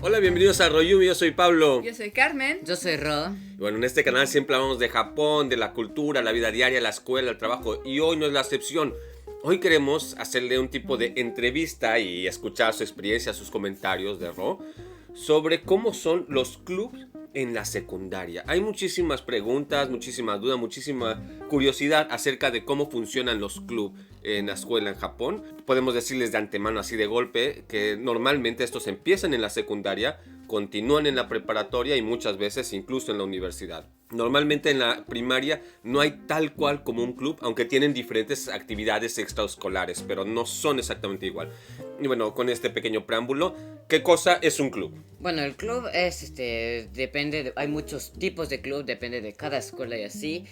Hola, bienvenidos a Royumi, yo soy Pablo. Yo soy Carmen. Yo soy Ro. Bueno, en este canal siempre hablamos de Japón, de la cultura, la vida diaria, la escuela, el trabajo, y hoy no es la excepción. Hoy queremos hacerle un tipo de entrevista y escuchar su experiencia, sus comentarios de Ro sobre cómo son los clubs en la secundaria. Hay muchísimas preguntas, muchísimas dudas, muchísima curiosidad acerca de cómo funcionan los clubs en la escuela en Japón. Podemos decirles de antemano, así de golpe, que normalmente estos empiezan en la secundaria, continúan en la preparatoria y muchas veces incluso en la universidad. Normalmente en la primaria no hay tal cual como un club, aunque tienen diferentes actividades extraescolares, pero no son exactamente igual. Y bueno, con este pequeño preámbulo, ¿qué cosa es un club? Bueno, el club es, depende, hay muchos tipos de club, depende de cada escuela y así.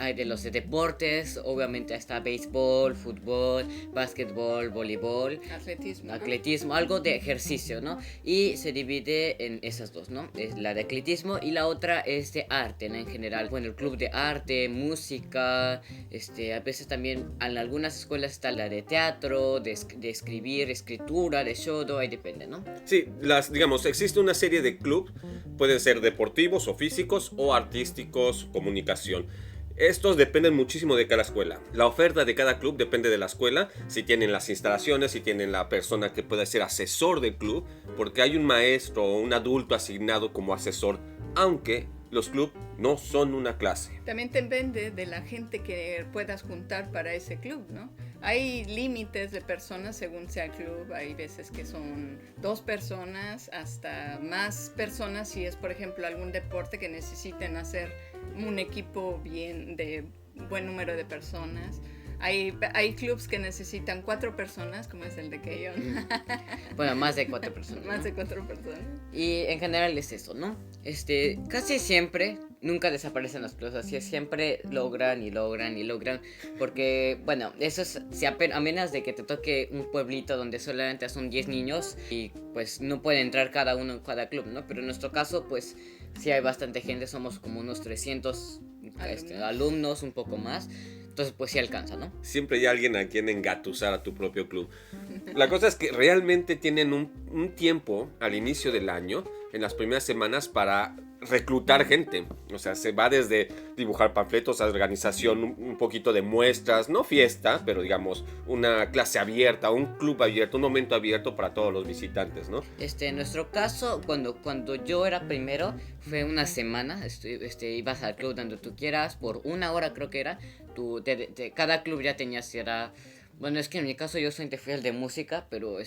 Hay de los de deportes, obviamente está béisbol, fútbol, básquetbol, voleibol, atletismo, algo de ejercicio, ¿no? Y se divide en esas dos, ¿no? Es la de atletismo y la otra es de arte, ¿no? En general, bueno, el club de arte, música, a veces también en algunas escuelas está la de teatro, de escribir, escritura, de shodo, ahí depende, ¿no? Sí, digamos, existe una serie de clubs, pueden ser deportivos o físicos o artísticos, comunicación. Estos dependen muchísimo de cada escuela. La oferta de cada club depende de la escuela, si tienen las instalaciones, si tienen la persona que pueda ser asesor del club, porque hay un maestro o un adulto asignado como asesor, aunque los clubs no son una clase. También depende de la gente que puedas juntar para ese club, ¿no? Hay límites de personas según sea el club. Hay veces que son 2 personas, hasta más personas si es, por ejemplo, algún deporte que necesiten hacer un equipo bien de buen número de personas. Hay clubs que necesitan 4 personas, como es el de Keion. Bueno, más de 4 personas. Más de 4 personas. Y en general es eso, ¿no? Casi siempre nunca desaparecen los clubs, así es, siempre logran, porque, bueno, eso es, a menos de que te toque un pueblito donde solamente son 10 niños y pues no puede entrar cada uno en cada club, ¿no? Pero en nuestro caso, pues sí hay bastante gente, somos como unos 300 alumnos, un poco más. Entonces, pues sí alcanza, ¿no? Siempre hay alguien a quien engatusar a tu propio club. La cosa es que realmente tienen un tiempo al inicio del año, en las primeras semanas, para reclutar gente. O sea, se va desde dibujar panfletos a organización, un poquito de muestras, no fiesta, pero digamos una clase abierta, un club abierto, un momento abierto para todos los visitantes, ¿no? En nuestro caso, cuando yo era primero, fue una semana, ibas al club donde tú quieras, por 1 hora creo que era, cada club ya tenías, bueno, es que en mi caso yo soy el de música, pero ahí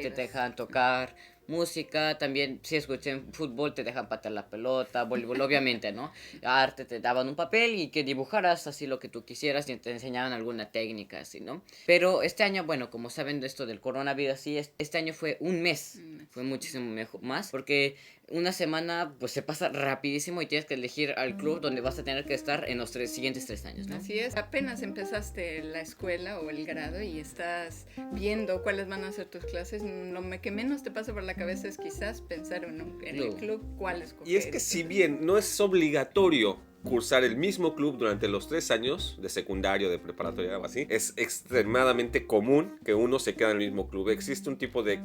te dejan tocar música, también si escuché en fútbol te dejan patear la pelota, voleibol obviamente, ¿no? Arte te daban un papel y que dibujaras así lo que tú quisieras y te enseñaban alguna técnica así, ¿no? Pero este año, bueno, como saben de esto del coronavirus así, este año fue un mes, fue muchísimo mejor, más, porque una semana pues se pasa rapidísimo y tienes que elegir al club donde vas a tener que estar en los siguientes 3 años, ¿no? Así es, apenas empezaste la escuela o el grado y estás viendo cuáles van a ser tus clases, lo que menos te pasa por la cabeza es quizás pensar en el club cuál escoger. Y es que si bien no es obligatorio cursar el mismo club durante los 3 años de secundario, de preparatoria o algo así, es extremadamente común que uno se quede en el mismo club. Existe un tipo de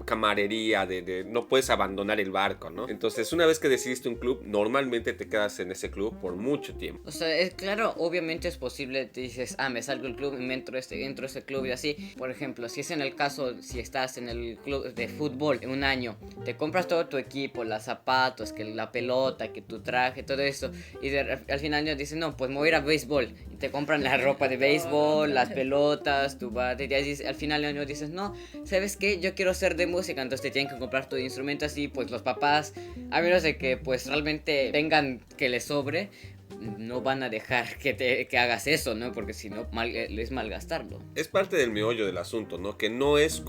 camarería, de no puedes abandonar el barco, ¿no? Entonces, una vez que decidiste un club, normalmente te quedas en ese club por mucho tiempo. O sea, claro, obviamente es posible, te dices, me salgo del club y me entro a ese club y así. Por ejemplo, si es en el caso, si estás en el club de fútbol en un año, te compras todo tu equipo, los zapatos, que la pelota, que tu traje, todo eso, y al final ya dicen, no, pues me voy a ir a béisbol. Y te compran la ropa de béisbol, las pelotas, tu bate. Y al final del año dices, no, ¿sabes qué? Yo quiero ser de música. Entonces te tienen que comprar tu instrumento así. Pues los papás, a menos de que pues realmente tengan que les sobre, no van a dejar que hagas eso, ¿no? Porque si no, es malgastarlo. Es parte del meollo del asunto, ¿no? Que no es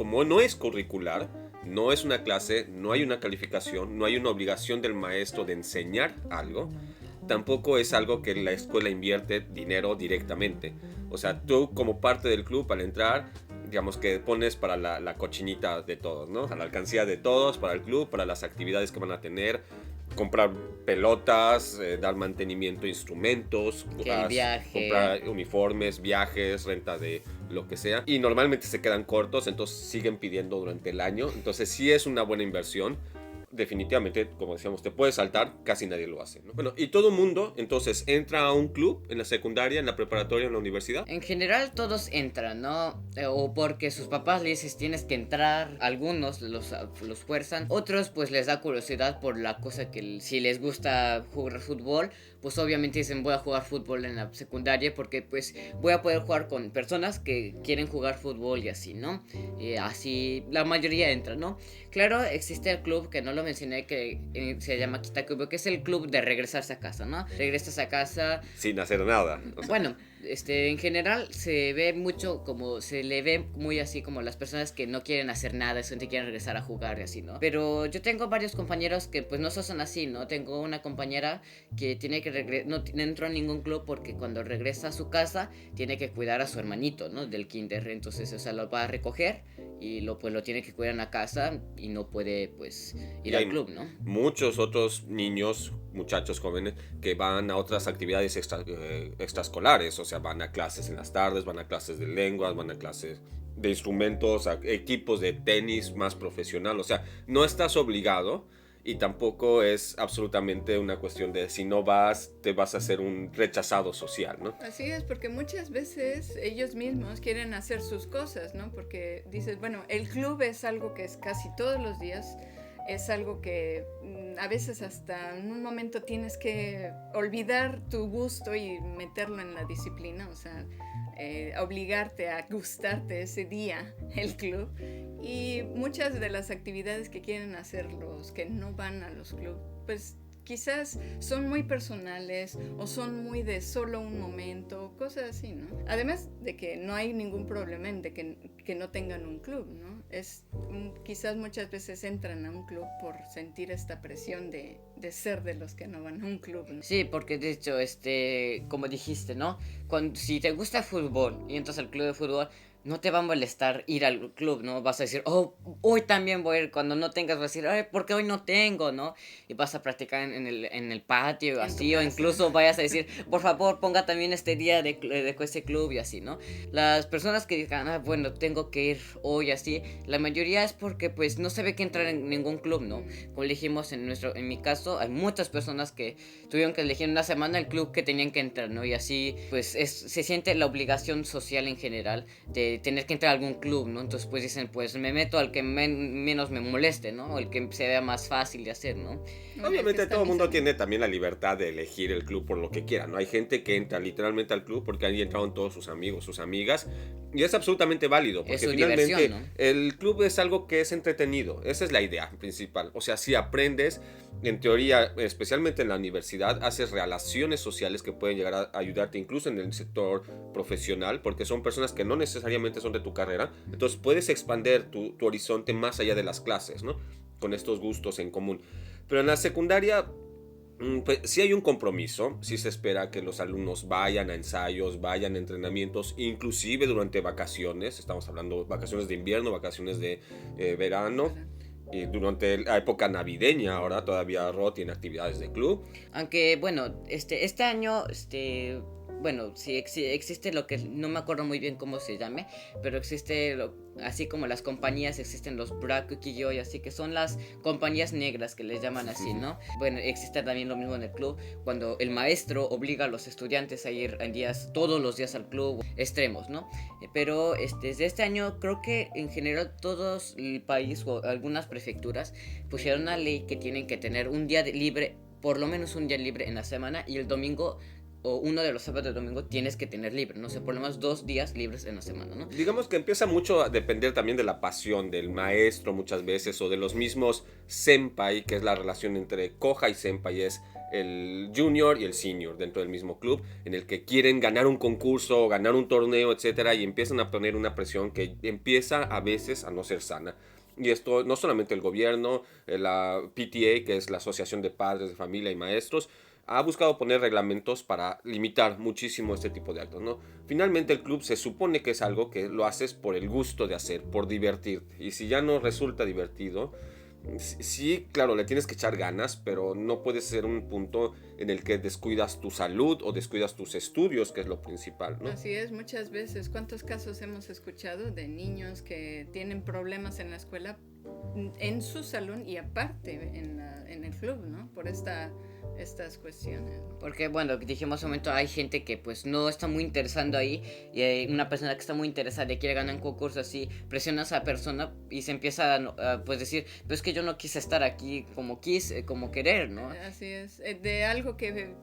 curricular, no es una clase, no hay una calificación, no hay una obligación del maestro de enseñar algo. Tampoco es algo que la escuela invierte dinero directamente. O sea, tú como parte del club al entrar, digamos que pones para la cochinita de todos, ¿no? O sea, la alcancía de todos, para el club, para las actividades que van a tener, comprar pelotas, dar mantenimiento a instrumentos, comprar uniformes, viajes, renta de lo que sea. Y normalmente se quedan cortos, entonces siguen pidiendo durante el año. Entonces sí es una buena inversión. definitivamente, como decíamos, te puedes saltar, casi nadie lo hace, ¿no? Bueno, y todo el mundo entonces entra a un club en la secundaria, en la preparatoria, en la universidad. En general todos entran, ¿no? O porque sus papás le dicen tienes que entrar, algunos los fuerzan, otros pues les da curiosidad por la cosa que si les gusta jugar fútbol, pues obviamente dicen voy a jugar fútbol en la secundaria porque pues voy a poder jugar con personas que quieren jugar fútbol y así, ¿no? Y así la mayoría entra, ¿no? Claro, existe el club que no lo mencioné que se llama Kitakubo, que es el club de regresarse a casa, ¿no? Regresas a casa Sin hacer nada. O sea, bueno, en general se ve mucho como, se le ve muy así como las personas que no quieren hacer nada, solamente quieren regresar a jugar y así, ¿no? Pero yo tengo varios compañeros que pues no son así, ¿no? Tengo una compañera que tiene que no entró en ningún club porque cuando regresa a su casa tiene que cuidar a su hermanito, ¿no? Del kinder, entonces, o sea, lo va a recoger y pues lo tiene que cuidar en la casa y no puede pues ir Y hay al club, ¿no? muchos otros niños, muchachos jóvenes, que van a otras actividades extraescolares, o sea, van a clases en las tardes, van a clases de lenguas, van a clases de instrumentos, a equipos de tenis más profesional, o sea, no estás obligado y tampoco es absolutamente una cuestión de si no vas, te vas a hacer un rechazado social, ¿no? Así es, porque muchas veces ellos mismos quieren hacer sus cosas, ¿no? Porque dices, bueno, el club es algo que es casi todos los días, es algo que a veces hasta en un momento tienes que olvidar tu gusto y meterlo en la disciplina, o sea, obligarte a gustarte ese día el club. Y muchas de las actividades que quieren hacer los que no van a los clubes, pues quizás son muy personales o son muy de solo un momento, cosas así, ¿no? Además de que no hay ningún problema en de que no tengan un club, ¿no? Quizás muchas veces entran a un club por sentir esta presión de ser de los que no van a un club, ¿no? Sí, porque de hecho, como dijiste, ¿no? Si te gusta el fútbol y entras al club de fútbol, no te va a molestar ir al club, ¿no? Vas a decir, oh, hoy también voy a ir. Cuando no tengas, vas a decir, ay, ¿por qué hoy no tengo, no? Y vas a practicar en el patio, En así, tu o casa. incluso vayas a decir, por favor, ponga también este día de ese club y así, ¿no? Las personas que digan, ah, bueno, tengo que ir hoy, así, la mayoría es porque, pues, no se ve que entrar en ningún club, ¿no? Como dijimos en mi caso, hay muchas personas que tuvieron que elegir una semana el club que tenían que entrar, ¿no? Y así, pues, se siente la obligación social en general de tener que entrar a algún club, ¿no? Entonces pues dicen, pues me meto al que menos me moleste, ¿no? O el que se vea más fácil de hacer, ¿no? Obviamente todo el mundo tiene también la libertad de elegir el club por lo que quiera, ¿no? Hay gente que entra literalmente al club porque ahí entraron todos sus amigos, sus amigas, y es absolutamente válido, porque Es su finalmente diversión, ¿no? el club es algo que es entretenido, esa es la idea principal. O sea, si aprendes, en teoría, especialmente en la universidad, haces relaciones sociales que pueden llegar a ayudarte incluso en el sector profesional, porque son personas que no necesariamente son de tu carrera, entonces puedes expandir tu horizonte más allá de las clases, ¿no? Con estos gustos en común. Pero en la secundaria, pues sí hay un compromiso, sí se espera que los alumnos vayan a ensayos, vayan a entrenamientos, inclusive durante vacaciones, estamos hablando vacaciones de invierno, vacaciones de verano, y durante la época navideña ahora todavía RO tiene actividades de club. Aunque, bueno, este año, bueno, sí existe lo que no me acuerdo muy bien cómo se llame, pero existe, así como las compañías, existen los Brakukiyo y así, que son las compañías negras que les llaman así, ¿no? Bueno, existe también lo mismo en el club, cuando el maestro obliga a los estudiantes a ir todos los días al club, extremos, ¿no? Pero desde este año creo que en general todos el país o algunas prefecturas pusieron una ley que tienen que tener un día libre, por lo menos un día libre en la semana, y el domingo o uno de los sábados de domingo tienes que tener libre, no sé, por lo menos 2 días libres en la semana, ¿no? Digamos que empieza mucho a depender también de la pasión del maestro muchas veces o de los mismos senpai, que es la relación entre Koha y senpai, es el junior y el senior dentro del mismo club, en el que quieren ganar un concurso, ganar un torneo, etcétera, y empiezan a poner una presión que empieza a veces a no ser sana. Y esto no solamente el gobierno, la PTA, que es la Asociación de Padres de Familia y Maestros, ha buscado poner reglamentos para limitar muchísimo este tipo de actos, ¿no? Finalmente el club se supone que es algo que lo haces por el gusto de hacer, por divertirte. Y si ya no resulta divertido, sí, claro, le tienes que echar ganas, pero no puede ser un punto en el que descuidas tu salud o descuidas tus estudios, que es lo principal, ¿no? Así es, muchas veces. ¿Cuántos casos hemos escuchado de niños que tienen problemas en la escuela en su salón y aparte en el club, ¿no? Por estas cuestiones. Porque, bueno, dijimos hace un momento, hay gente que pues no está muy interesando ahí, y hay una persona que está muy interesada y quiere ganar un concurso así, presiona a esa persona y se empieza a pues decir, pues es que yo no quise estar aquí como quise, como querer, ¿no? Así es, de algo que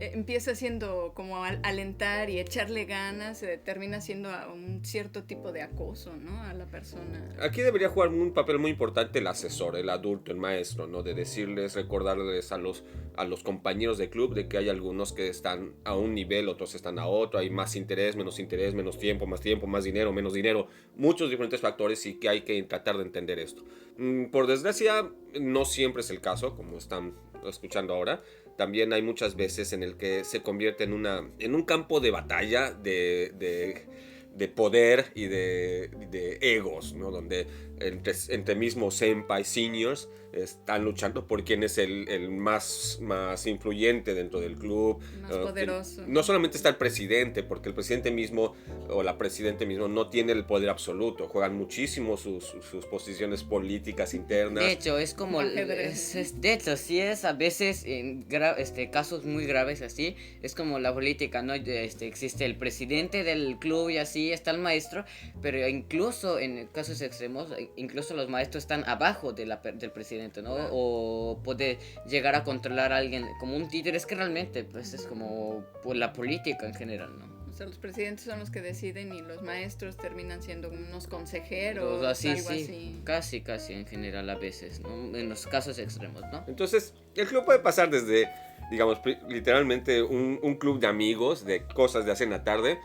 empieza siendo como alentar y echarle ganas, termina siendo un cierto tipo de acoso, ¿no? A la persona. Aquí debería jugar un papel muy importante el asesor, el adulto, el maestro, ¿no? De decirles, recordarles a los compañeros de club de que hay algunos que están a un nivel, otros están a otro, hay más interés, menos tiempo, más dinero, menos dinero, muchos diferentes factores y que hay que tratar de entender esto. Por desgracia, no siempre es el caso, como están escuchando ahora. También hay muchas veces en el que se convierte en un campo de batalla de poder y de egos, ¿no? Donde entre mismos senpai seniors están luchando por quién es el más influyente dentro del club. Más poderoso. No solamente está el presidente, porque el presidente mismo o la presidente mismo no tiene el poder absoluto. Juegan muchísimo sus posiciones políticas internas. De hecho, es como... de hecho, sí es a veces en casos muy graves así. Es como la política, ¿no? Existe el presidente del club y así está el maestro. Pero incluso en casos extremos, incluso los maestros están abajo del presidente, ¿no? O puede llegar a controlar a alguien como un títere. Es que realmente pues es como por la política en general, ¿no? O sea, los presidentes son los que deciden y los maestros terminan siendo unos consejeros, así, algo sí, así. Casi en general a veces, ¿no? En los casos extremos, ¿no? Entonces, el club puede pasar desde, digamos, literalmente un club de amigos, de cosas de hacer en la tarde.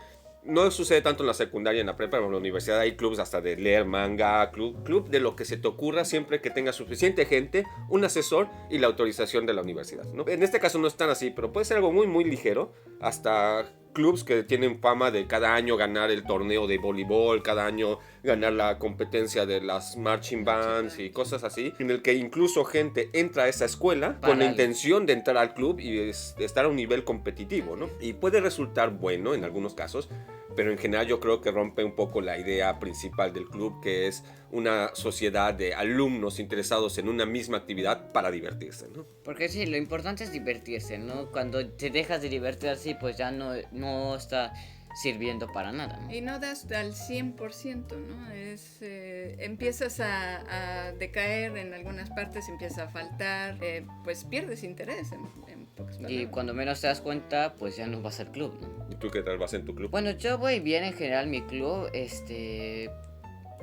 No sucede tanto en la secundaria, en la prepa, pero en la universidad hay clubs hasta de leer manga, club de lo que se te ocurra siempre que tenga suficiente gente, un asesor y la autorización de la universidad, ¿no? En este caso no es tan así, pero puede ser algo muy, muy ligero, hasta clubs que tienen fama de cada año ganar el torneo de voleibol, cada año ganar la competencia de las marching bands y cosas así, en el que incluso gente entra a esa escuela con la intención de entrar al club y estar a un nivel competitivo, ¿no? Y puede resultar bueno en algunos casos, pero en general yo creo que rompe un poco la idea principal del club, que es una sociedad de alumnos interesados en una misma actividad para divertirse, ¿no? Porque sí, lo importante es divertirse, ¿no? Cuando te dejas de divertir así, pues ya no está sirviendo para nada, ¿no? Y no das al 100%, ¿no? Empiezas a decaer en algunas partes, empieza a faltar, pues pierdes interés en pocas palabras. Y cuando menos te das cuenta, pues ya no vas al club, ¿no? ¿Y tú qué tal vas en tu club? Bueno, yo voy bien en general mi club,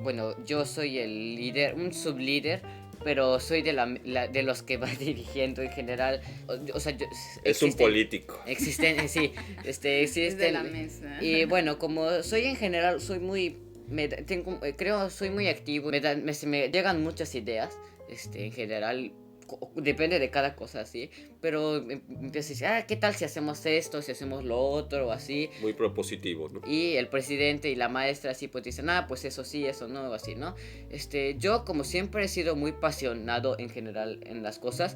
bueno, yo soy el líder, un sublíder, pero soy de los que va dirigiendo en general. O sea, es un político. Existen, sí, existen. Es de la mesa. Y bueno, como soy en general, soy muy activo, se me llegan muchas ideas, en general. Depende de cada cosa, ¿sí? Pero empiezo a decir, ¿qué tal si hacemos esto, si hacemos lo otro, o así? Muy propositivo, ¿no? Y el presidente y la maestra así pues dicen, pues eso sí, eso no, así, ¿no? Yo como siempre he sido muy apasionado en general en las cosas,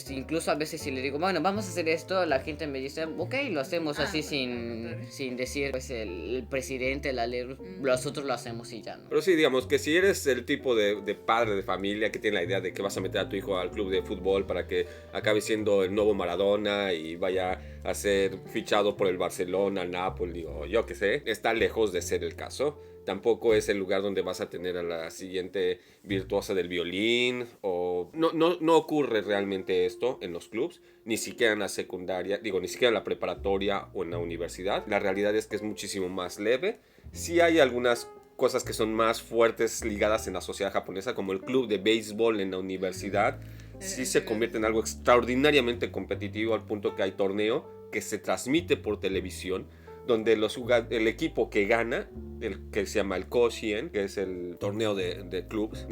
incluso a veces si le digo, bueno, vamos a hacer esto, la gente me dice, ok, lo hacemos así sin decir, pues el presidente, la ley, nosotros lo hacemos y ya, ¿no? Pero sí, digamos que si eres el tipo de padre de familia que tiene la idea de que vas a meter a tu hijo al club de fútbol para que acabe siendo el nuevo Maradona y vaya a ser fichado por el Barcelona, el Napoli o yo qué sé, está lejos de ser el caso. Tampoco es el lugar donde vas a tener a la siguiente virtuosa del violín o no ocurre realmente esto en los clubs, ni siquiera en la secundaria, ni siquiera en la preparatoria o en la universidad. La realidad es que es muchísimo más leve. Sí hay algunas cosas que son más fuertes ligadas en la sociedad japonesa, como el club de béisbol en la universidad. Sí se convierte en algo extraordinariamente competitivo al punto que hay torneo que se transmite por televisión, donde el equipo que gana, el que se llama el Koshien, que es el torneo de clubs,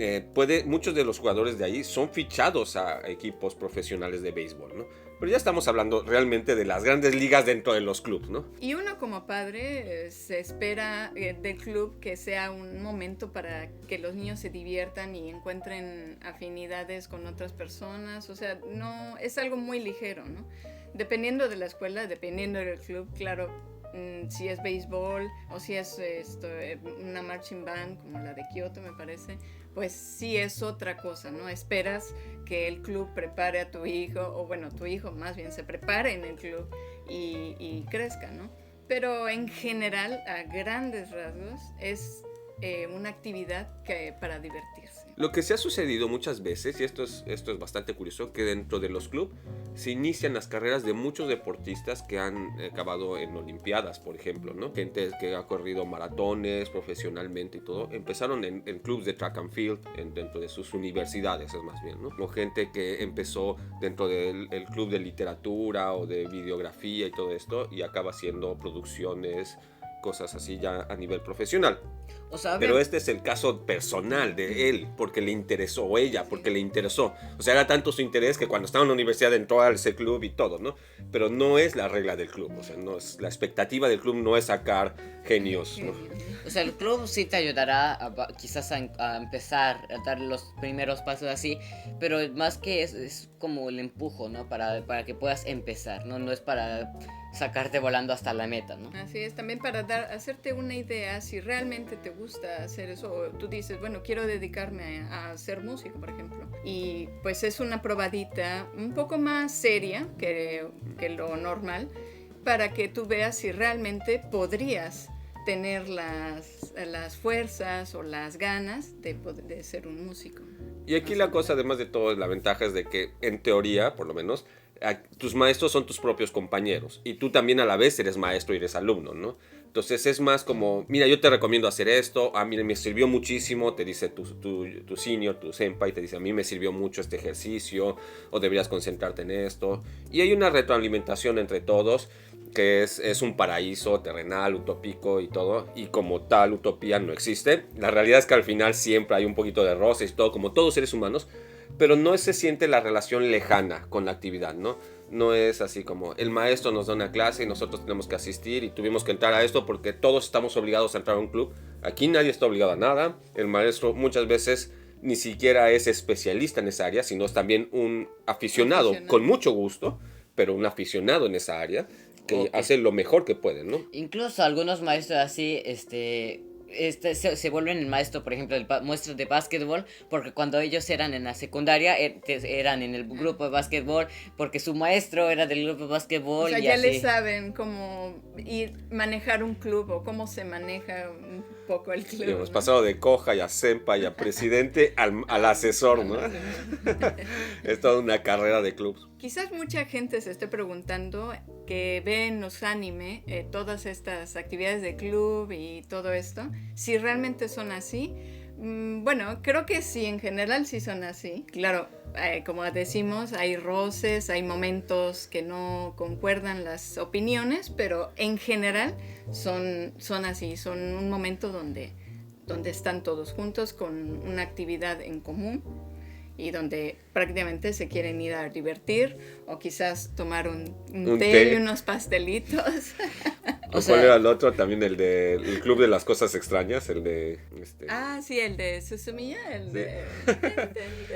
muchos de los jugadores de ahí son fichados a equipos profesionales de béisbol, ¿no? Pero ya estamos hablando realmente de las grandes ligas dentro de los clubs, ¿no? Y uno como padre se espera del club que sea un momento para que los niños se diviertan y encuentren afinidades con otras personas. O sea, no es algo muy ligero, ¿no? Dependiendo de la escuela, dependiendo del club, claro, si es béisbol o si es una marching band como la de Kyoto, me parece, pues sí es otra cosa, ¿no? Esperas que el club prepare a tu hijo, o bueno, tu hijo más bien se prepare en el club y crezca, ¿no? Pero en general, a grandes rasgos, es una actividad para divertirse. Lo que se ha sucedido muchas veces, y esto es bastante curioso, que dentro de los clubes se inician las carreras de muchos deportistas que han acabado en Olimpiadas, por ejemplo, ¿no? Gente que ha corrido maratones profesionalmente y todo, empezaron en clubes de track and field dentro de sus universidades, es más bien, ¿no? O gente que empezó dentro del el club de literatura o de videografía y todo esto, y acaba haciendo producciones, cosas así ya a nivel profesional. O sea, Pero este es el caso personal de él, porque le interesó, o ella, porque le interesó. O sea, era tanto su interés que cuando estaba en la universidad entró a ese club y todo, ¿no? Pero no es la regla del club, o sea, no es, la expectativa del club no es sacar genios, ¿no? O sea, el club sí te ayudará quizás a empezar, a dar los primeros pasos así, pero más que es como el empujo, ¿no? Para que puedas empezar, ¿no? No es para sacarte volando hasta la meta, ¿no? Así es, también para hacerte una idea si realmente te gusta hacer eso, o tú dices, bueno, quiero dedicarme a ser músico, por ejemplo, y pues es una probadita un poco más seria que lo normal, para que tú veas si realmente podrías tener las fuerzas o las ganas de ser un músico. Y aquí la cosa, además de todo, la ventaja es de que, en teoría, por lo menos, tus maestros son tus propios compañeros. Y tú también a la vez eres maestro y eres alumno, ¿no? Entonces es más como, mira, yo te recomiendo hacer esto, a mí me sirvió muchísimo, te dice tu senior, tu senpai, te dice, a mí me sirvió mucho este ejercicio, o deberías concentrarte en esto. Y hay una retroalimentación entre todos, que es un paraíso terrenal, utópico y todo, y como tal utopía no existe. La realidad es que al final siempre hay un poquito de roces y todo, como todos seres humanos, pero no se siente la relación lejana con la actividad, ¿no? No es así como el maestro nos da una clase y nosotros tenemos que asistir y tuvimos que entrar a esto porque todos estamos obligados a entrar a un club. Aquí nadie está obligado a nada. El maestro muchas veces ni siquiera es especialista en esa área, sino es también un aficionado con mucho gusto, pero un aficionado en esa área que hace lo mejor que puede, ¿no? Incluso algunos maestros así, se vuelven el maestro, por ejemplo, maestros de básquetbol, porque cuando ellos eran en la secundaria eran en el grupo de básquetbol, porque su maestro era del grupo de básquetbol. O sea, y ya así. le saben cómo manejar un club o cómo se maneja un poco el club. Y hemos pasado de coja y a senpai y a presidente al asesor, ¿no? Es toda una carrera de clubs. Quizás mucha gente se esté preguntando, que ve en los anime todas estas actividades de club y todo esto, si realmente son así. Bueno, creo que sí, en general sí son así. Claro, como decimos, hay roces, hay momentos que no concuerdan las opiniones, pero en general son así, son un momento donde están todos juntos con una actividad en común y donde prácticamente se quieren ir a divertir o quizás tomar un té y unos pastelitos. ¿O cuál era el otro? También el del Club de las Cosas Extrañas, el de... Ah, sí, el de Susumiya,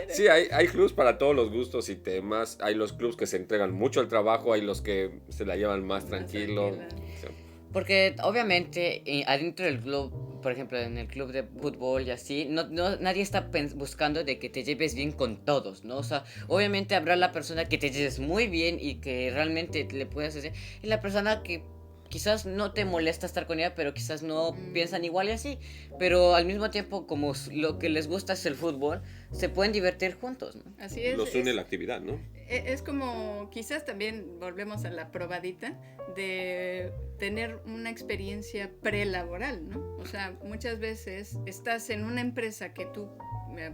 Sí, hay clubs para todos los gustos y temas. Hay los clubs que se entregan mucho al trabajo, hay los que se la llevan más tranquilo. Sí. Porque obviamente adentro del club, por ejemplo en el club de fútbol y así, nadie está buscando de que te lleves bien con todos, ¿no? O sea, obviamente habrá la persona que te lleves muy bien y que realmente le puedas hacer, y la persona que quizás no te molesta estar con ella, pero quizás no piensan igual y así. Pero al mismo tiempo, como lo que les gusta es el fútbol, se pueden divertir juntos, ¿no? Así es. Los une la actividad, ¿no? Es como, quizás también volvemos a la probadita de tener una experiencia prelaboral, ¿no? O sea, muchas veces estás en una empresa que tú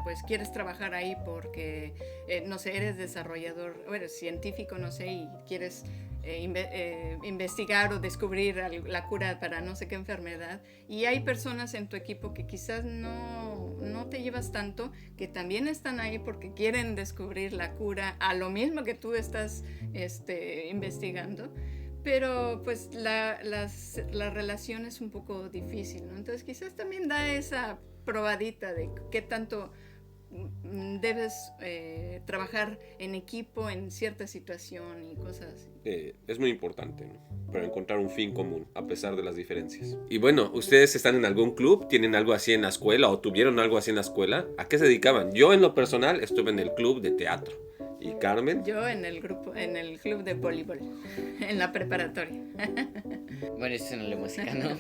pues quieres trabajar ahí porque, no sé, eres desarrollador, o eres científico, no sé, y quieres investigar o descubrir la cura para no sé qué enfermedad, y hay personas en tu equipo que quizás no te llevas tanto, que también están ahí porque quieren descubrir la cura a lo mismo que tú estás investigando, pero pues la relación es un poco difícil, ¿no? Entonces quizás también da esa probadita de qué tanto debes trabajar en equipo en cierta situación y cosas así. Es muy importante, ¿no? Para encontrar un fin común, a pesar de las diferencias. Y bueno, ¿ustedes están en algún club? ¿Tienen algo así en la escuela o tuvieron algo así en la escuela? ¿A qué se dedicaban? Yo en lo personal estuve en el club de teatro. ¿Y Carmen? Yo en el club de voleibol, en la preparatoria. Bueno, eso no es la música, ¿no?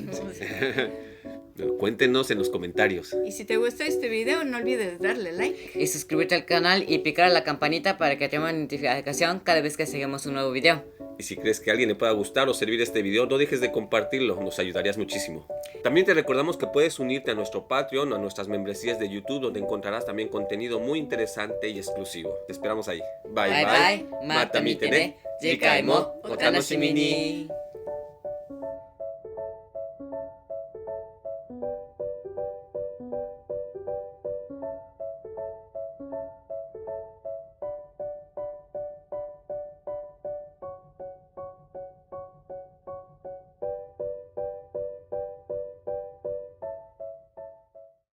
Cuéntenos en los comentarios. Y si te gustó este video, no olvides darle like. Y suscribirte al canal y picar a la campanita para que te llame una notificación cada vez que sigamos un nuevo video. Y si crees que a alguien le pueda gustar o servir este video, no dejes de compartirlo, nos ayudarías muchísimo. También te recordamos que puedes unirte a nuestro Patreon o a nuestras membresías de YouTube, donde encontrarás también contenido muy interesante y exclusivo. Te esperamos ahí. Bye bye. Mata mi tene, jikaimo, o tanoshimi ni.